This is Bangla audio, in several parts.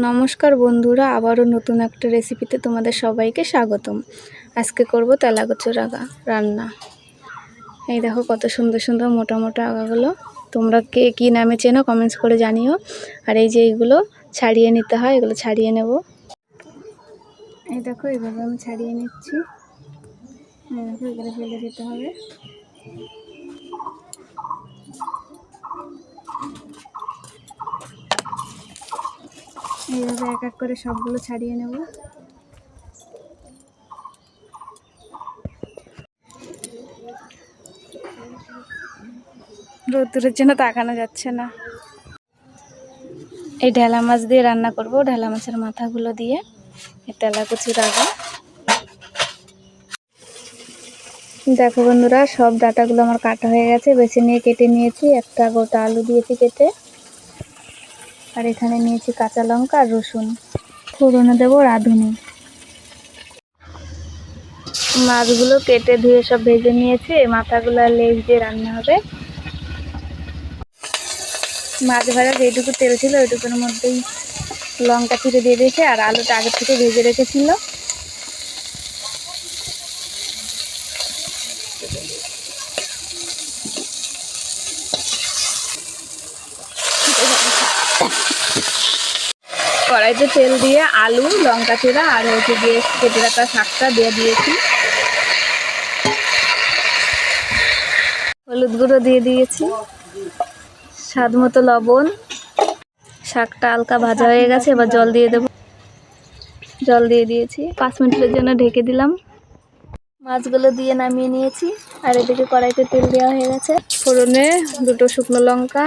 নমস্কার বন্ধুরা, আবারও নতুন একটা রেসিপিতে তোমাদের সবাইকে স্বাগতম। আজকে করব তেলা কচুর আগা রান্না। এই দেখো কত সুন্দর সুন্দর মোটা মোটা আগাগুলো। তোমরা কে কী নামে চেনো কমেন্টস করে জানিও। আর এই যে এইগুলো ছাড়িয়ে নিতে হয়, এগুলো ছাড়িয়ে নেব। এই দেখো এইভাবে আমি ছাড়িয়ে নিচ্ছি। এই দেখো এগুলো ফেলে দিতে হবে। এইভাবে এক এক করে সবগুলো ছাড়িয়ে নেব। রোদ্দুরের জন্য তাকানো যাচ্ছে না। এই ঢেলা মাছ দিয়ে রান্না করব, ঢেলা মাছের মাথাগুলো দিয়ে এই তেলা কচুর আগা। দেখো বন্ধুরা, সব ডাটাগুলো আমার কাটা হয়ে গেছে, বেছে নিয়ে কেটে নিয়েছি। একটা গোটা আলু দিয়েছি কেটে, আর এখানে নিয়েছি কাঁচা লঙ্কা আর রসুন। ফোড়নে দেবো রাঁধুনি। মাছগুলো কেটে ধুয়ে সব ভেজে নিয়েছি। এই মাথাগুলো আর লেজ দিয়ে রান্না হবে। মাছ ভাজা যেটুকু তেল ছিল ওইটুকুর মধ্যেই লঙ্কা চিড়ে দিয়ে দিয়েছে, আর আলুটা আগে থেকে ভেজে রেখেছিল। কড়াইতে তেল দিয়ে আলু, লঙ্কা চিড়া আর হচ্ছে দিয়ে কেটে রাখা শাকটা দিয়ে দিয়েছি। হলুদ গুঁড়ো দিয়ে দিয়েছি, স্বাদ মতো লবণ। শাকটা হালকা ভাজা হয়ে গেছে, এবার জল দিয়ে দেবো। জল দিয়ে দিয়েছি, 5 মিনিটের জন্য ঢেকে দিলাম। মাছগুলো দিয়ে নামিয়ে নিয়েছি, আর এদিকে কড়াইতে তেল দেওয়া হয়ে গেছে। ফোড়নে 2টো শুকনো লঙ্কা,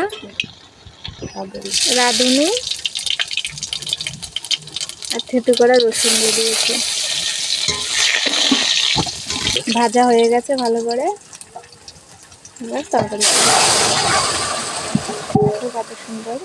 রাঁধুনি আর থেঁতো করা রসুন দিয়ে দিয়েছি। ভাজা হয়ে গেছে ভালো করে। এবার তরকারি কত সুন্দর।